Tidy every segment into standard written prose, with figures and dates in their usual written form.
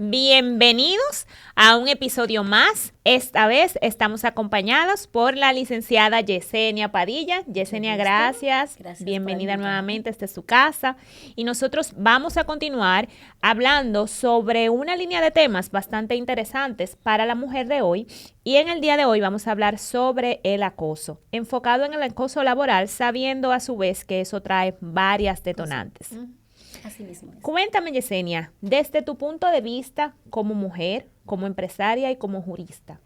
Bienvenidos a un episodio más. Esta vez estamos acompañados por la licenciada Yesenia Padilla. Yesenia, gracias. Bienvenida nuevamente, esta es su casa. Y nosotros vamos a continuar hablando sobre una línea de temas bastante interesantes para la mujer de hoy. Y en el día de hoy vamos a hablar sobre el acoso, enfocado en el acoso laboral, sabiendo a su vez que eso trae varias detonantes. Así mismo es. Cuéntame, Yesenia, desde tu punto de vista como mujer, como empresaria y como jurista,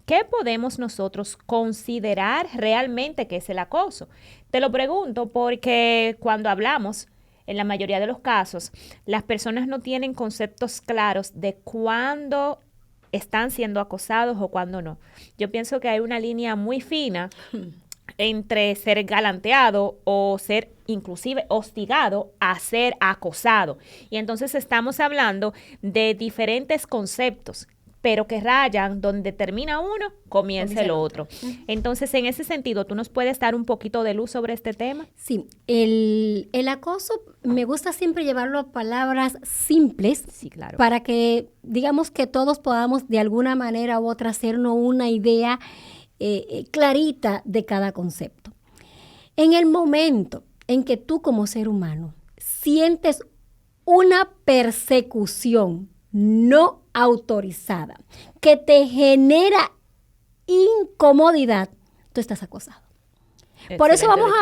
¿qué podemos nosotros considerar realmente que es el acoso? Te lo pregunto porque cuando hablamos, en la mayoría de los casos, las personas no tienen conceptos claros de cuándo están siendo acosados o cuándo no. Yo pienso que hay una línea muy fina entre ser galanteado o ser inclusive hostigado a ser acosado. Y entonces estamos hablando de diferentes conceptos, pero que rayan donde termina uno, comienza el otro. Entonces, en ese sentido, ¿tú nos puedes dar un poquito de luz sobre este tema? Sí, el acoso me gusta siempre llevarlo a palabras simples, Sí, claro, para que digamos que todos podamos de alguna manera u otra hacernos una idea clarita de cada concepto. En el momento en que tú como ser humano sientes una persecución no autorizada que te genera incomodidad, tú estás acosado. Por eso vamos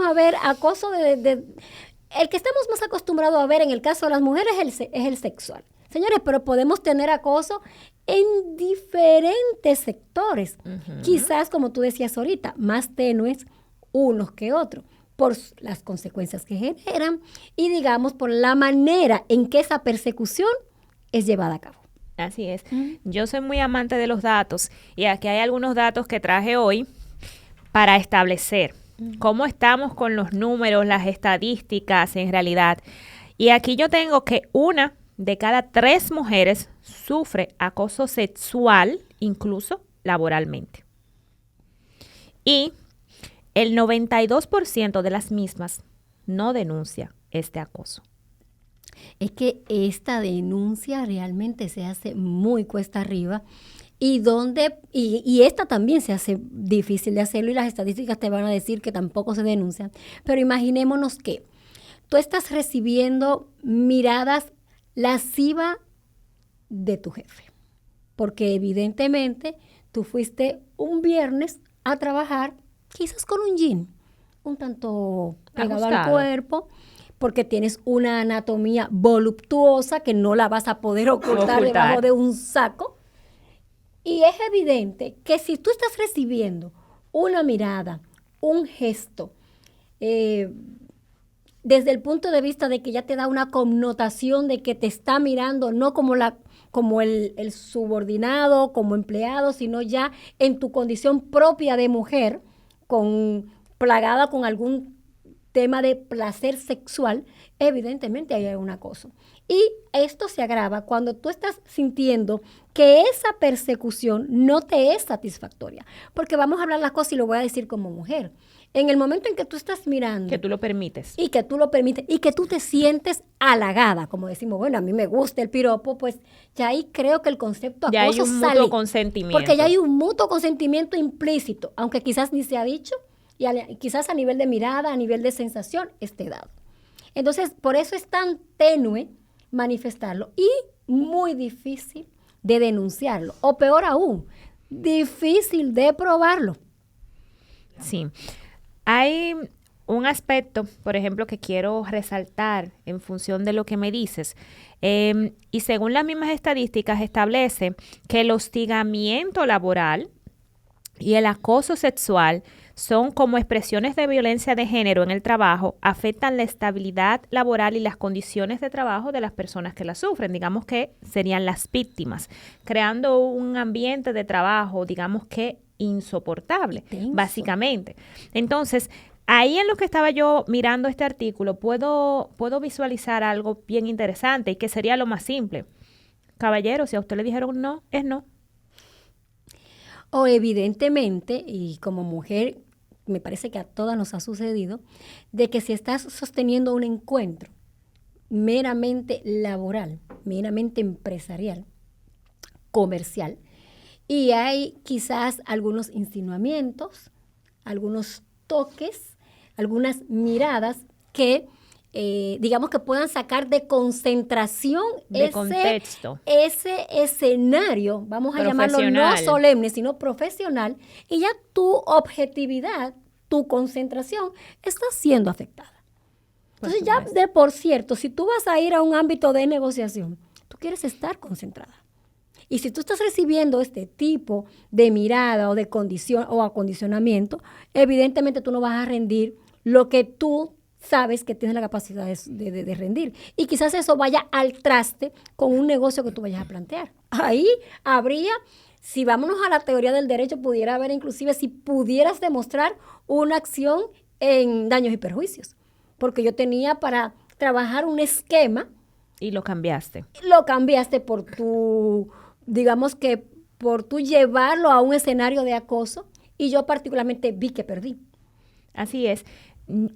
a ver acoso el que estamos más acostumbrados a ver en el caso de las mujeres es el sexual. Señores, pero podemos tener acoso en diferentes sectores. Quizás, como tú decías ahorita, más tenues unos que otros, por las consecuencias que generan y, digamos, por la manera en que esa persecución es llevada a cabo. Así es. Yo soy muy amante de los datos y aquí hay algunos datos que traje hoy para establecer cómo estamos con los números, las estadísticas en realidad. Y aquí yo tengo que 1 de cada 3 mujeres sufre acoso sexual, incluso laboralmente. Y el 92% de las mismas no denuncia este acoso. Es que esta denuncia realmente se hace muy cuesta arriba y esta también se hace difícil de hacerlo y las estadísticas te van a decir que tampoco se denuncian. Pero imaginémonos que tú estás recibiendo miradas lascivas de tu jefe, porque evidentemente tú fuiste un viernes a trabajar quizás con un jean un tanto pegado al cuerpo, porque tienes una anatomía voluptuosa que no la vas a poder ocultar debajo de un saco. Y es evidente que si tú estás recibiendo una mirada, un gesto, desde el punto de vista de que ya te da una connotación de que te está mirando no como el subordinado, como empleado, sino ya en tu condición propia de mujer, plagada con algún tema de placer sexual, evidentemente hay un acoso. Y esto se agrava cuando tú estás sintiendo que esa persecución no te es satisfactoria. Porque vamos a hablar las cosas y lo voy a decir como mujer. En el momento en que tú estás mirando. Que tú lo permites. Y que tú lo permites y que tú te sientes halagada, como decimos, bueno, a mí me gusta el piropo, pues ya ahí creo que el concepto acoso ya hay un mutuo consentimiento. Porque ya hay un mutuo consentimiento implícito, aunque quizás ni se ha dicho, y quizás a nivel de mirada, a nivel de sensación, esté dado. Entonces, por eso es tan tenue manifestarlo y muy difícil de denunciarlo, o peor aún, difícil de probarlo. Sí. Hay un aspecto, por ejemplo, que quiero resaltar en función de lo que me dices. Y según las mismas estadísticas establece que el hostigamiento laboral y el acoso sexual son como expresiones de violencia de género en el trabajo, afectan la estabilidad laboral y las condiciones de trabajo de las personas que la sufren, digamos que serían las víctimas, creando un ambiente de trabajo, digamos que insoportable, básicamente. Entonces, ahí en lo que estaba yo mirando este artículo, puedo visualizar algo bien interesante y que sería lo más simple. Caballero, si a usted le dijeron no, es no. O evidentemente, y como mujer, me parece que a todas nos ha sucedido, de que si estás sosteniendo un encuentro, meramente laboral, meramente empresarial, comercial. Y hay quizás algunos insinuamientos, algunos toques, algunas miradas que, digamos que puedan sacar de concentración de contexto ese escenario, vamos a llamarlo no solemne, sino profesional, y ya tu objetividad, tu concentración está siendo afectada. Entonces ya de por cierto, si tú vas a ir a un ámbito de negociación, tú quieres estar concentrada. Y si tú estás recibiendo este tipo de mirada o de condición o acondicionamiento, evidentemente tú no vas a rendir lo que tú sabes que tienes la capacidad de rendir. Y quizás eso vaya al traste con un negocio que tú vayas a plantear. Ahí habría, si vámonos a la teoría del derecho, pudiera haber inclusive si pudieras demostrar una acción en daños y perjuicios. Porque yo tenía para trabajar un esquema. Y lo cambiaste. Lo cambiaste por tu, digamos que por tu llevarlo a un escenario de acoso, y yo particularmente vi que perdí. Así es.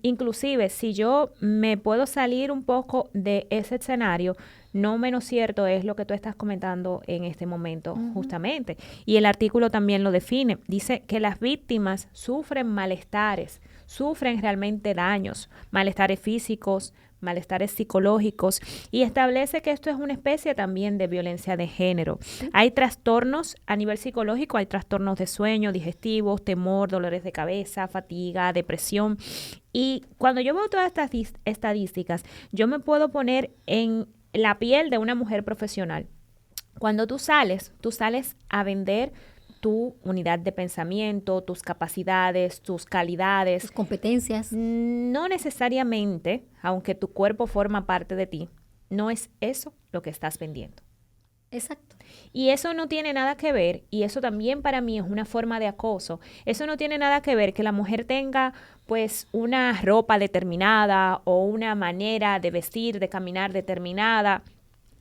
Inclusive, si yo me puedo salir un poco de ese escenario, no menos cierto es lo que tú estás comentando en este momento, justamente. Y el artículo también lo define. Dice que las víctimas sufren malestares, sufren realmente daños, malestares físicos, malestares psicológicos, y establece que esto es una especie también de violencia de género. Hay trastornos a nivel psicológico, hay trastornos de sueño, digestivos, temor, dolores de cabeza, fatiga, depresión. Y cuando yo veo todas estas estadísticas, yo me puedo poner en la piel de una mujer profesional. Cuando tú sales a vender tu unidad de pensamiento, tus capacidades, tus calidades. Tus competencias. No necesariamente, aunque tu cuerpo forma parte de ti, no es eso lo que estás vendiendo. Exacto. Y eso no tiene nada que ver, y eso también para mí es una forma de acoso. Eso no tiene nada que ver que la mujer tenga pues una ropa determinada o una manera de vestir, de caminar determinada,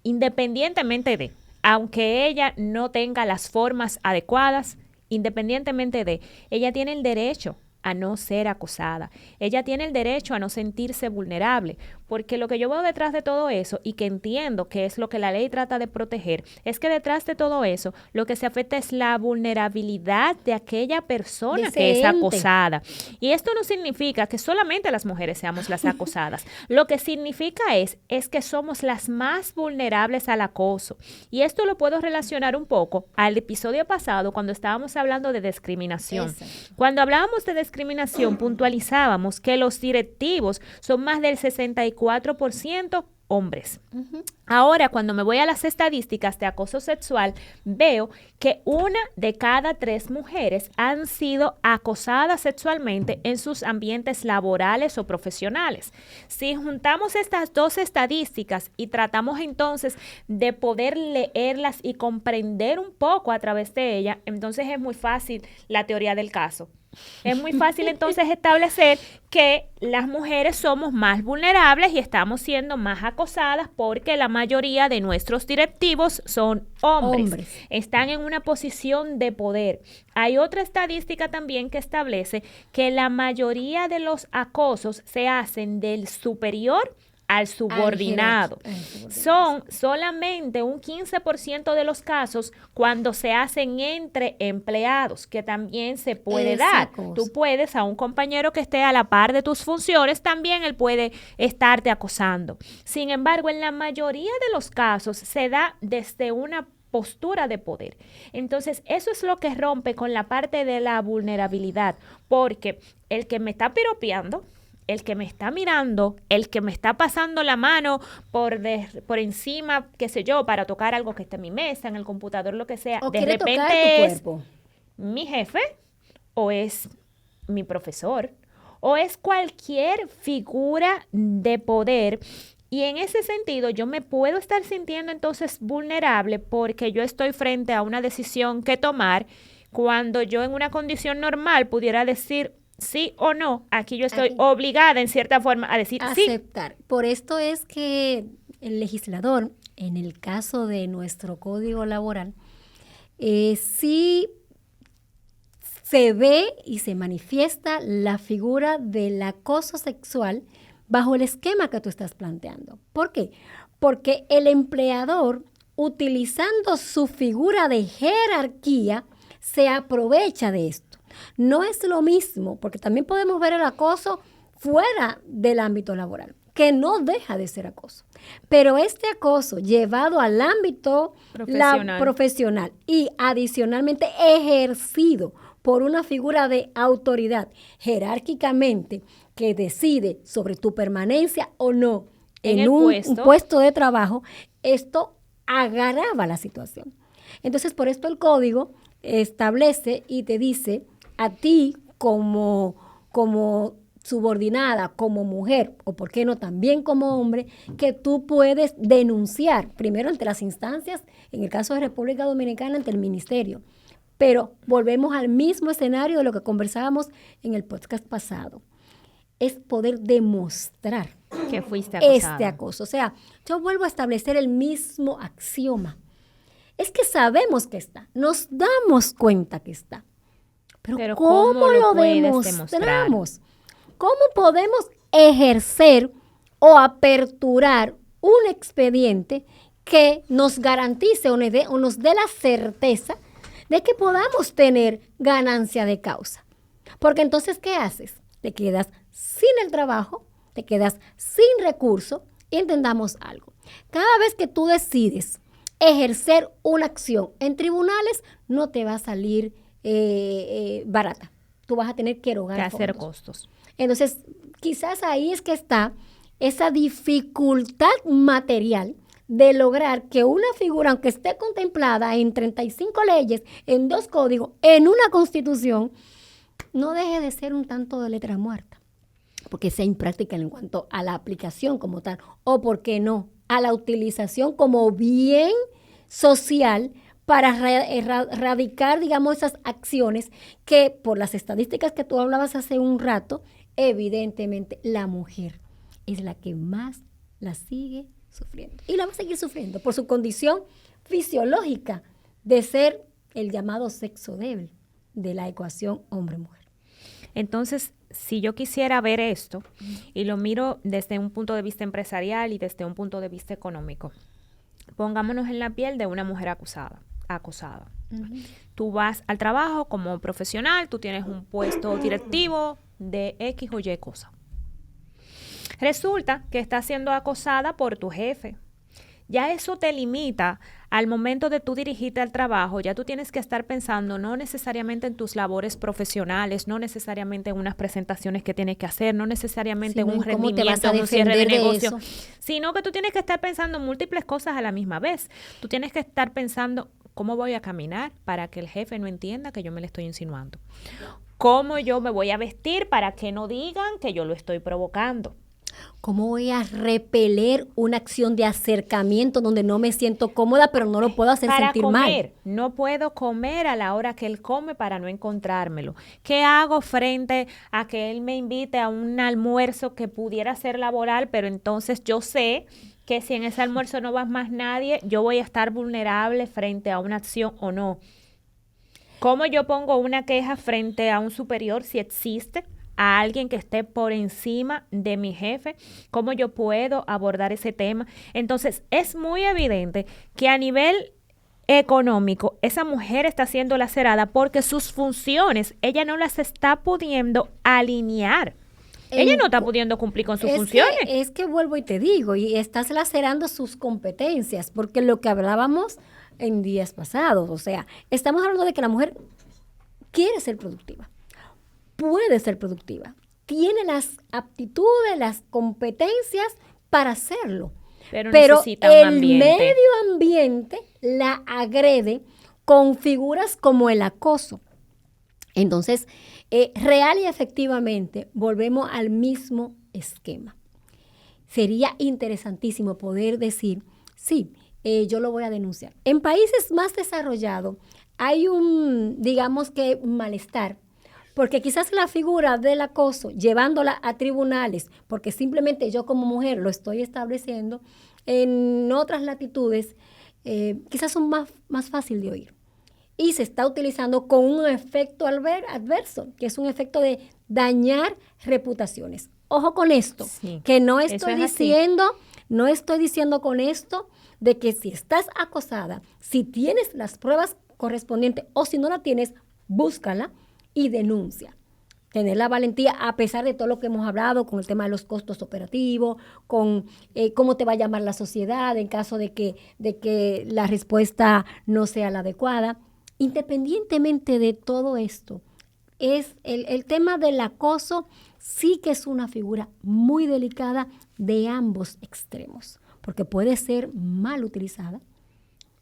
independientemente de, aunque ella no tenga las formas adecuadas, independientemente de, ella tiene el derecho a no ser acosada. Ella tiene el derecho a no sentirse vulnerable, porque lo que yo veo detrás de todo eso, y que entiendo que es lo que la ley trata de proteger, es que detrás de todo eso lo que se afecta es la vulnerabilidad de aquella persona que es acosada. Y esto no significa que solamente las mujeres seamos las acosadas. Lo que significa es que somos las más vulnerables al acoso. Y esto lo puedo relacionar un poco al episodio pasado cuando estábamos hablando de discriminación. Exacto. Cuando hablábamos de discriminación, puntualizábamos que los directivos son más del 64% hombres. Ahora, cuando me voy a las estadísticas de acoso sexual, veo que 1 de cada 3 mujeres han sido acosadas sexualmente en sus ambientes laborales o profesionales. Si juntamos estas dos estadísticas y tratamos entonces de poder leerlas y comprender un poco a través de ellas, entonces es muy fácil la teoría del caso. Es muy fácil entonces establecer que las mujeres somos más vulnerables y estamos siendo más acosadas porque la mayoría de nuestros directivos son hombres. Están en una posición de poder. Hay otra estadística también que establece que la mayoría de los acosos se hacen del superior al subordinado. Son solamente un 15% de los casos cuando se hacen entre empleados, que también se puede dar. Tú puedes, a un compañero que esté a la par de tus funciones, también él puede estarte acosando. Sin embargo, en la mayoría de los casos se da desde una postura de poder. Entonces, eso es lo que rompe con la parte de la vulnerabilidad, porque el que me está piropeando, el que me está mirando, el que me está pasando la mano por encima, qué sé yo, para tocar algo que está en mi mesa, en el computador, lo que sea, o de repente es mi jefe, o es mi profesor, o es cualquier figura de poder. Y en ese sentido, yo me puedo estar sintiendo entonces vulnerable porque yo estoy frente a una decisión que tomar cuando yo en una condición normal pudiera decir sí o no. Aquí yo estoy obligada en cierta forma a decir sí. Aceptar. Por esto es que el legislador, en el caso de nuestro Código Laboral, sí se ve y se manifiesta la figura del acoso sexual bajo el esquema que tú estás planteando. ¿Por qué? Porque el empleador, utilizando su figura de jerarquía, se aprovecha de esto. No es lo mismo, porque también podemos ver el acoso fuera del ámbito laboral, que no deja de ser acoso. Pero este acoso llevado al ámbito profesional y adicionalmente ejercido por una figura de autoridad jerárquicamente que decide sobre tu permanencia o no en un puesto de trabajo, esto agrava la situación. Entonces, por esto el código establece y te dice a ti como subordinada, como mujer, o por qué no también como hombre, que tú puedes denunciar, primero ante las instancias, en el caso de República Dominicana, ante el ministerio. Pero volvemos al mismo escenario de lo que conversábamos en el podcast pasado. Es poder demostrar que fuiste acosada. Este acoso. O sea, yo vuelvo a establecer el mismo axioma. Es que sabemos que está, nos damos cuenta que está. Pero ¿cómo lo demostramos? ¿Cómo podemos ejercer o aperturar un expediente que nos garantice o nos dé la certeza de que podamos tener ganancia de causa? Porque entonces, ¿qué haces? Te quedas sin el trabajo, te quedas sin recurso y entendamos algo. Cada vez que tú decides ejercer una acción en tribunales, no te va a salir barata. Tú vas a tener que erogar hacer costos. Entonces, quizás ahí es que está esa dificultad material de lograr que una figura, aunque esté contemplada en 35 leyes, en 2 códigos, en una constitución, no deje de ser un tanto de letra muerta, porque sea impráctica en cuanto a la aplicación como tal, o por qué no, a la utilización como bien social para erradicar, digamos, esas acciones que por las estadísticas que tú hablabas hace un rato, evidentemente la mujer es la que más la sigue sufriendo. Y la va a seguir sufriendo por su condición fisiológica de ser el llamado sexo débil de la ecuación hombre-mujer. Entonces, si yo quisiera ver esto y lo miro desde un punto de vista empresarial y desde un punto de vista económico, pongámonos en la piel de una mujer acosada. Uh-huh. Tú vas al trabajo como profesional, tú tienes un puesto directivo de X o Y cosa. Resulta que estás siendo acosada por tu jefe. Ya eso te limita al momento de tú dirigirte al trabajo. Ya tú tienes que estar pensando no necesariamente en tus labores profesionales, no necesariamente en unas presentaciones que tienes que hacer, no necesariamente en un rendimiento, en un cierre de negocio, sino que tú tienes que estar pensando en múltiples cosas a la misma vez. Tú tienes que estar pensando cómo voy a caminar para que el jefe no entienda que yo me le estoy insinuando. Cómo yo me voy a vestir para que no digan que yo lo estoy provocando. ¿Cómo voy a repeler una acción de acercamiento donde no me siento cómoda, pero no lo puedo hacer sentir mal? No puedo comer a la hora que él come para no encontrármelo. ¿Qué hago frente a que él me invite a un almuerzo que pudiera ser laboral, pero entonces yo sé que si en ese almuerzo no va más nadie, yo voy a estar vulnerable frente a una acción o no? ¿Cómo yo pongo una queja frente a un superior si existe? A alguien que esté por encima de mi jefe, ¿cómo yo puedo abordar ese tema? Entonces, es muy evidente que a nivel económico, esa mujer está siendo lacerada porque sus funciones, ella no las está pudiendo alinear. Ella no está pudiendo cumplir con sus funciones. Es que vuelvo y te digo, y estás lacerando sus competencias, porque lo que hablábamos en días pasados, o sea, estamos hablando de que la mujer quiere ser productiva. Puede ser productiva, tiene las aptitudes, las competencias para hacerlo, pero el medio ambiente la agrede con figuras como el acoso. Entonces, real y efectivamente, volvemos al mismo esquema. Sería interesantísimo poder decir, sí, yo lo voy a denunciar. En países más desarrollados hay digamos que malestar, porque quizás la figura del acoso, llevándola a tribunales, porque simplemente yo como mujer lo estoy estableciendo, en otras latitudes quizás son más fácil de oír. Y se está utilizando con un efecto adverso, que es un efecto de dañar reputaciones. Ojo con esto, Sí, que no eso estoy es así. diciendo con esto de que si estás acosada, si tienes las pruebas correspondientes o si no la tienes, búscala y denuncia. Tener la valentía, a pesar de todo lo que hemos hablado con el tema de los costos operativos, con cómo te va a llamar la sociedad en caso de que la respuesta no sea la adecuada. Independientemente de todo esto, es el tema del acoso sí que es una figura muy delicada de ambos extremos, porque puede ser mal utilizada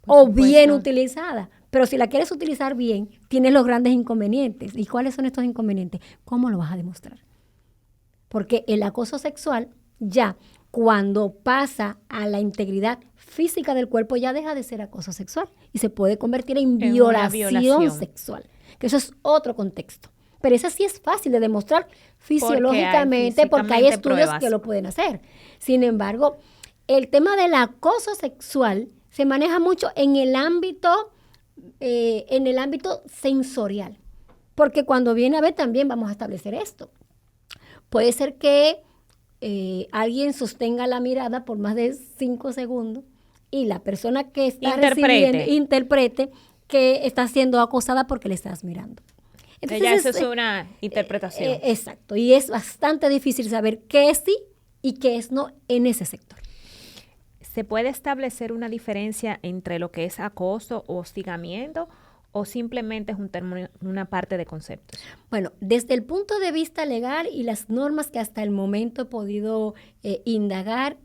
Por o bien supuesto. utilizada. Pero si la quieres utilizar bien, tienes los grandes inconvenientes. ¿Y cuáles son estos inconvenientes? ¿Cómo lo vas a demostrar? Porque el acoso sexual ya cuando pasa a la integridad física del cuerpo ya deja de ser acoso sexual y se puede convertir en En una violación violación. sexual, que eso es otro contexto. Pero esa sí es fácil de demostrar Porque hay fisiológicamente porque hay físicamente estudios que pruebas. lo pueden hacer. Sin embargo, el tema del acoso sexual se maneja mucho en el ámbito sensorial. Porque cuando viene a ver también vamos a establecer esto. Puede ser que alguien sostenga la mirada por más de 5 segundos y la persona que está recibiendo interprete que está siendo acosada porque le estás mirando. Ya eso es una interpretación. Exacto, y es bastante difícil saber qué es sí y qué es no en ese sector. ¿Se puede establecer una diferencia entre lo que es acoso o hostigamiento o simplemente es un término, una parte de conceptos? Bueno, desde el punto de vista legal y las normas que hasta el momento he podido indagar,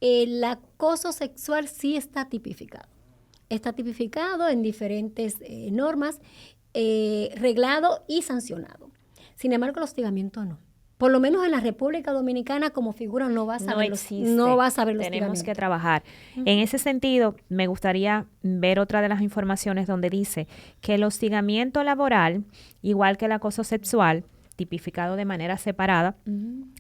el acoso sexual sí está tipificado. Está tipificado en diferentes normas, reglado y sancionado. Sin embargo, el hostigamiento no. Por lo menos en la República Dominicana como figura no vas a ver los hostigamientos. Tenemos que trabajar. En ese sentido, me gustaría ver otra de las informaciones donde dice que el hostigamiento laboral, igual que el acoso sexual, tipificado de manera separada,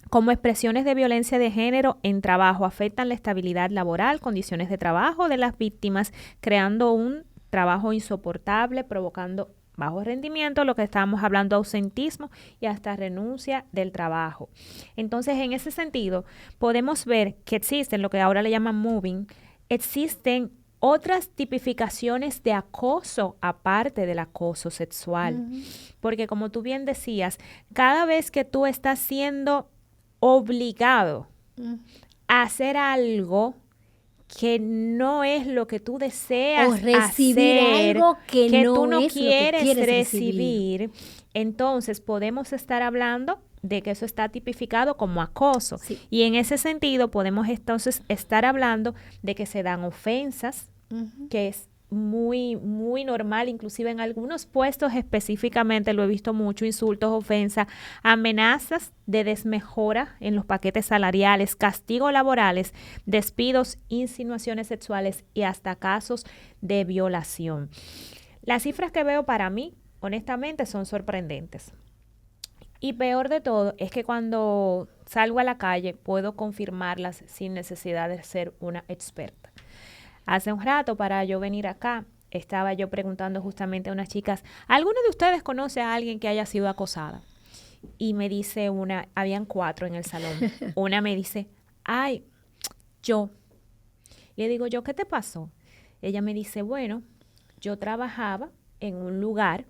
como expresiones de violencia de género en trabajo, afectan la estabilidad laboral, condiciones de trabajo de las víctimas, creando un trabajo insoportable, provocando bajo rendimiento, lo que estábamos hablando, ausentismo y hasta renuncia del trabajo. Entonces, en ese sentido, podemos ver que existen lo que ahora le llaman moving, existen otras tipificaciones de acoso aparte del acoso sexual. Porque como tú bien decías, cada vez que tú estás siendo obligado a hacer algo que no es lo que tú deseas o recibir hacer, algo que tú no no es quieres lo que quieres recibir, entonces podemos estar hablando de que eso está tipificado como acoso. Sí. Y en ese sentido podemos entonces estar hablando de que se dan ofensas, que es muy, muy normal, inclusive en algunos puestos específicamente lo he visto mucho, insultos, ofensas, amenazas de desmejora en los paquetes salariales, castigos laborales, despidos, insinuaciones sexuales y hasta casos de violación. Las cifras que veo para mí, honestamente, son sorprendentes. Y peor de todo es que cuando salgo a la calle puedo confirmarlas sin necesidad de ser una experta. Hace un rato para yo venir acá, estaba yo preguntando justamente a unas chicas, ¿alguno de ustedes conoce a alguien que haya sido acosada? Y me dice una, habían 4 en el salón. Una me dice, ay, yo. Le digo yo, ¿qué te pasó? Ella me dice, bueno, yo trabajaba en un lugar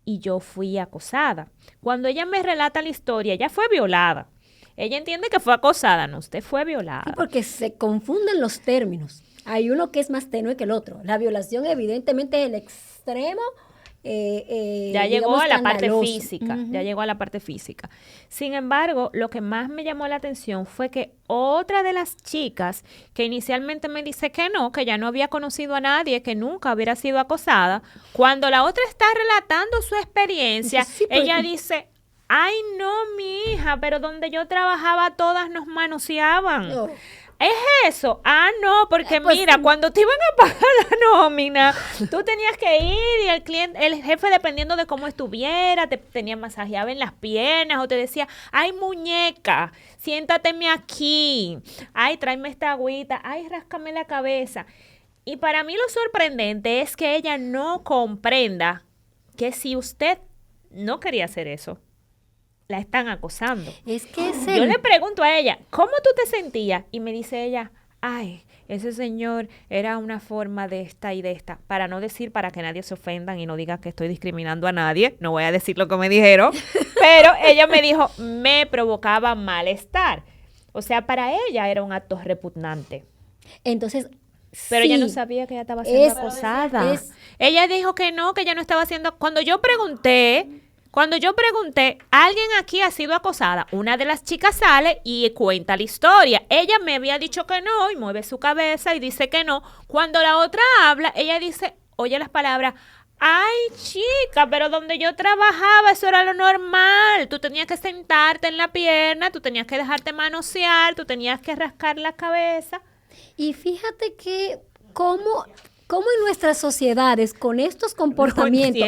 y yo fui acosada. Cuando ella me relata la historia, ella fue violada. Ella entiende que fue acosada, no, usted fue violada. Sí, porque se confunden los términos. Hay uno que es más tenue que el otro. La violación evidentemente es el extremo. Ya llegó a la parte física, ya llegó a la parte física. Sin embargo, lo que más me llamó la atención fue que otra de las chicas que inicialmente me dice que no, que ya no había conocido a nadie, que nunca hubiera sido acosada, cuando la otra está relatando su experiencia, sí, ella dice, ay no, mi hija, pero donde yo trabajaba todas nos manoseaban. No. ¿Es eso? Ah, no, porque pues, mira, cuando te iban a pagar la nómina, tú tenías que ir y el cliente, el jefe, dependiendo de cómo estuviera, te tenía masajeado en las piernas o te decía, ay, muñeca, siéntateme aquí, ay, tráeme esta agüita, ay, ráscame la cabeza. Y para mí lo sorprendente es que ella no comprenda que si usted no quería hacer eso, la están acosando. Es que Yo le pregunto a ella, ¿cómo tú te sentías? Y me dice ella, ay, ese señor era una forma de esta y de esta. Para no decir, para que nadie se ofendan y no diga que estoy discriminando a nadie, no voy a decir lo que me dijeron, pero ella me dijo, me provocaba malestar. O sea, para ella era un acto repugnante. Entonces, pero sí, ella no sabía que ella estaba siendo acosada. Ella dijo que no, que ella no estaba haciendo... Cuando yo pregunté, ¿alguien aquí ha sido acosada? Una de las chicas sale y cuenta la historia. Ella me había dicho que no y mueve su cabeza y dice que no. Cuando la otra habla, ella dice, oye las palabras, ay, chica, pero donde yo trabajaba eso era lo normal. Tú tenías que sentarte en la pierna, tú tenías que dejarte manosear, tú tenías que rascar la cabeza. Y fíjate que cómo en nuestras sociedades, con estos comportamientos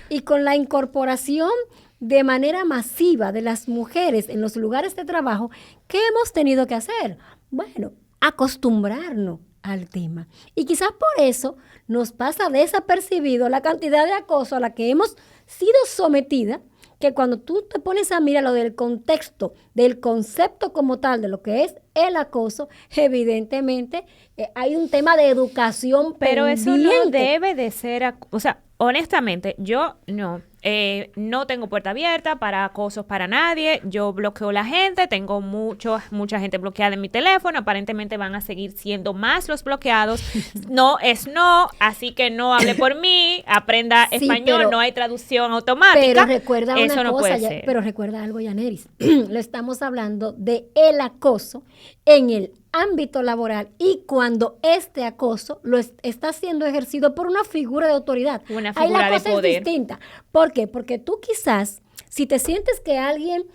y con la incorporación de manera masiva de las mujeres en los lugares de trabajo, ¿qué hemos tenido que hacer? Bueno, acostumbrarnos al tema. Y quizás por eso nos pasa desapercibido la cantidad de acoso a la que hemos sido sometidas, que cuando tú te pones a mirar lo del contexto, del concepto como tal, de lo que es el acoso, evidentemente hay un tema de educación pero pendiente. Eso no debe de ser, o sea, honestamente, yo no tengo puerta abierta para acosos para nadie, yo bloqueo a la gente, tengo mucha gente bloqueada en mi teléfono, aparentemente van a seguir siendo más los bloqueados, no es no, así que no hable por mí, aprenda español, no hay traducción automática, pero recuerda eso una no cosa, puede ser. Pero recuerda algo, Yaneris, lo estamos hablando de el acoso en el ámbito laboral y cuando este acoso lo está siendo ejercido por una figura de autoridad. Una figura ahí la cosa de poder. Es distinta. ¿Por qué? Porque tú quizás, si te sientes que alguien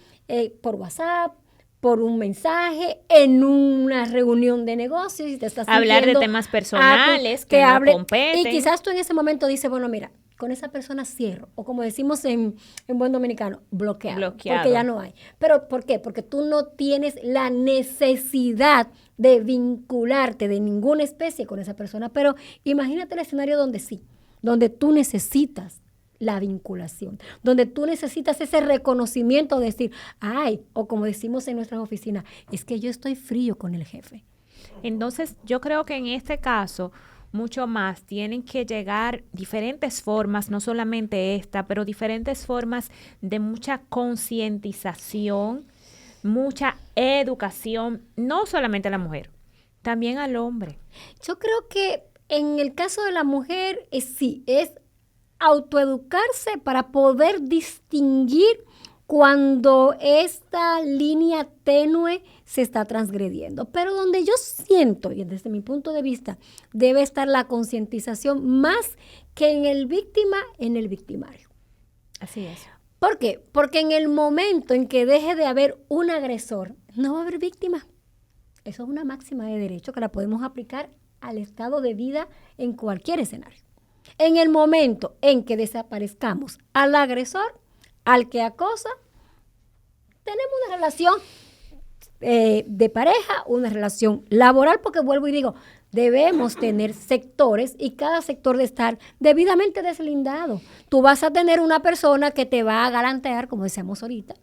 por WhatsApp, por un mensaje, en una reunión de negocios, y te estás hablar de temas personales que no competen. Y quizás tú en ese momento dices, bueno, mira, con esa persona cierro, o como decimos en buen dominicano, bloqueado, porque ya no hay. ¿Pero por qué? Porque tú no tienes la necesidad de vincularte de ninguna especie con esa persona, pero imagínate el escenario donde sí, donde tú necesitas la vinculación, donde tú necesitas ese reconocimiento de decir, ay, o como decimos en nuestras oficinas, es que yo estoy frío con el jefe. Entonces, yo creo que en este caso, mucho más, tienen que llegar diferentes formas, no solamente esta, pero diferentes formas de mucha concientización, mucha educación, no solamente a la mujer, también al hombre. Yo creo que en el caso de la mujer, sí, es autoeducarse para poder distinguir cuando esta línea tenue se está transgrediendo. Pero donde yo siento, y desde mi punto de vista, debe estar la concientización más que en el víctima, en el victimario. Así es. ¿Por qué? Porque en el momento en que deje de haber un agresor, no va a haber víctima. Eso es una máxima de derecho que la podemos aplicar al estado de vida en cualquier escenario. En el momento en que desaparezcamos al agresor, al que acosa, tenemos una relación de pareja, una relación laboral, porque vuelvo y digo, debemos tener sectores y cada sector de estar debidamente deslindado. Tú vas a tener una persona que te va a galantear, como decíamos ahorita,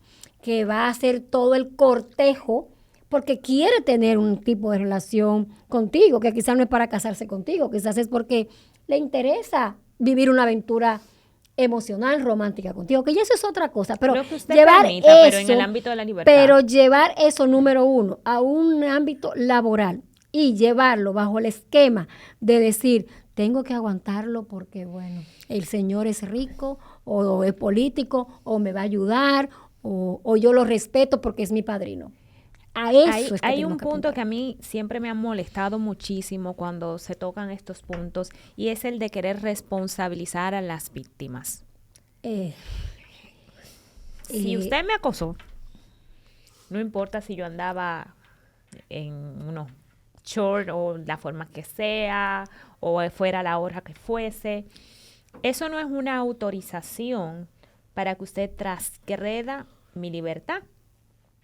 que va a hacer todo el cortejo porque quiere tener un tipo de relación contigo, que quizás no es para casarse contigo, quizás es porque le interesa vivir una aventura emocional, romántica contigo, que ya eso es otra cosa, pero llevar permita, eso, pero en el ámbito de la libertad. Pero llevar eso, número uno, a un ámbito laboral y llevarlo bajo el esquema de decir, tengo que aguantarlo porque, bueno, el señor es rico o es político o me va a ayudar o yo lo respeto porque es mi padrino. A eso hay un punto que a mí siempre me ha molestado muchísimo cuando se tocan estos puntos y es el de querer responsabilizar a las víctimas. Si usted me acosó, no importa si yo andaba en unos short o la forma que sea o fuera la hora que fuese, eso no es una autorización para que usted transgreda mi libertad.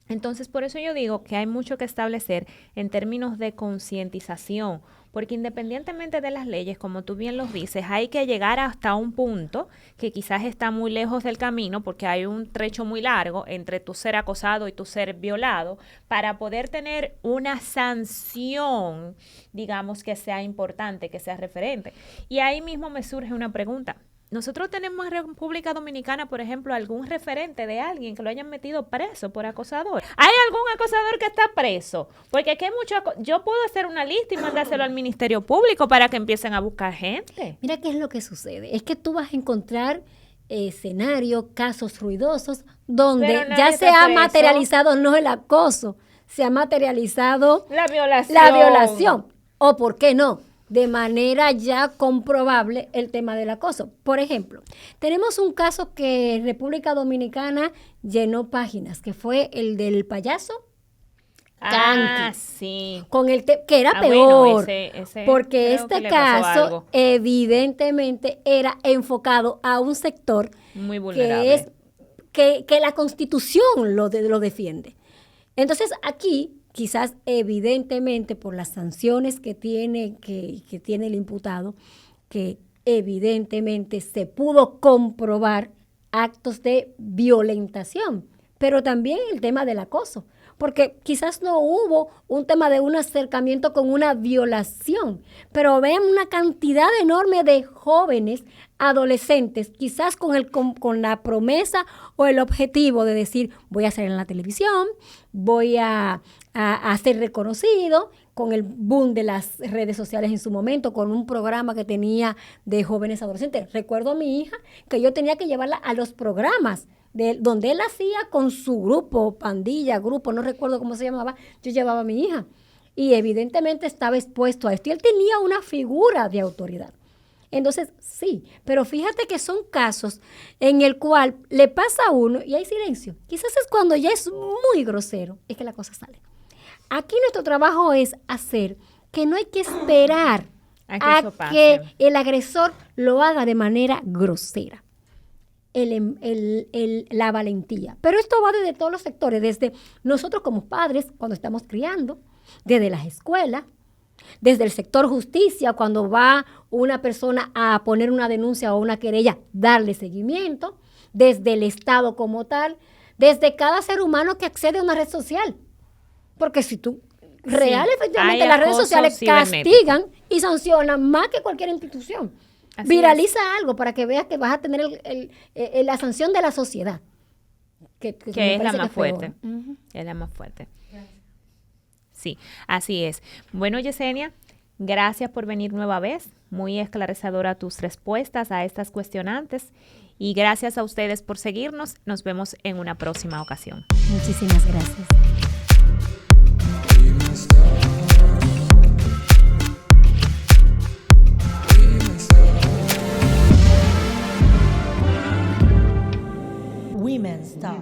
Entonces, por eso yo digo que hay mucho que establecer en términos de concientización, porque independientemente de las leyes, como tú bien los dices, hay que llegar hasta un punto que quizás está muy lejos del camino, porque hay un trecho muy largo entre tu ser acosado y tu ser violado, para poder tener una sanción, digamos, que sea importante, que sea referente. Y ahí mismo me surge una pregunta. Nosotros tenemos en República Dominicana, por ejemplo, algún referente de alguien que lo hayan metido preso por acosador. ¿Hay algún acosador que está preso? Porque aquí hay yo puedo hacer una lista y mandárselo al Ministerio Público para que empiecen a buscar gente. Mira qué es lo que sucede. Es que tú vas a encontrar escenarios, casos ruidosos, donde ya se ha materializado no el acoso, se ha materializado la violación. O, ¿por qué no?, de manera ya comprobable el tema del acoso. Por ejemplo, tenemos un caso que República Dominicana llenó páginas, que fue el del payaso Kanki. Sí. Con que era peor, bueno, ese porque este caso evidentemente era enfocado a un sector muy vulnerable, que la Constitución lo defiende. Entonces, aquí quizás evidentemente por las sanciones que tiene el imputado, que evidentemente se pudo comprobar actos de violentación, pero también el tema del acoso, porque quizás no hubo un tema de un acercamiento con una violación, pero ven una cantidad enorme de jóvenes, adolescentes, quizás con la promesa o el objetivo de decir, voy a salir en la televisión, voy a ser reconocido, con el boom de las redes sociales en su momento, con un programa que tenía de jóvenes adolescentes. Recuerdo a mi hija que yo tenía que llevarla a los programas donde él hacía con su grupo, pandilla, grupo, no recuerdo cómo se llamaba, yo llevaba a mi hija. Y evidentemente estaba expuesto a esto. Y él tenía una figura de autoridad. Entonces, sí, pero fíjate que son casos en el cual le pasa a uno y hay silencio. Quizás es cuando ya es muy grosero, es que la cosa sale. Aquí nuestro trabajo es hacer que no hay que esperar a que el agresor lo haga de manera grosera. La valentía. Pero esto va desde todos los sectores, desde nosotros como padres, cuando estamos criando, desde las escuelas, desde el sector justicia, cuando va una persona a poner una denuncia o una querella, darle seguimiento, desde el Estado como tal, desde cada ser humano que accede a una red social. Porque si tú efectivamente las redes sociales castigan y sancionan más que cualquier institución. Así viraliza algo para que veas que vas a tener la sanción de la sociedad. Que es la más fuerte. Es la más fuerte. Sí, así es. Bueno, Yesenia, gracias por venir nueva vez. Muy esclarecedora tus respuestas a estas cuestionantes. Y gracias a ustedes por seguirnos. Nos vemos en una próxima ocasión. Muchísimas gracias. Women's Talk.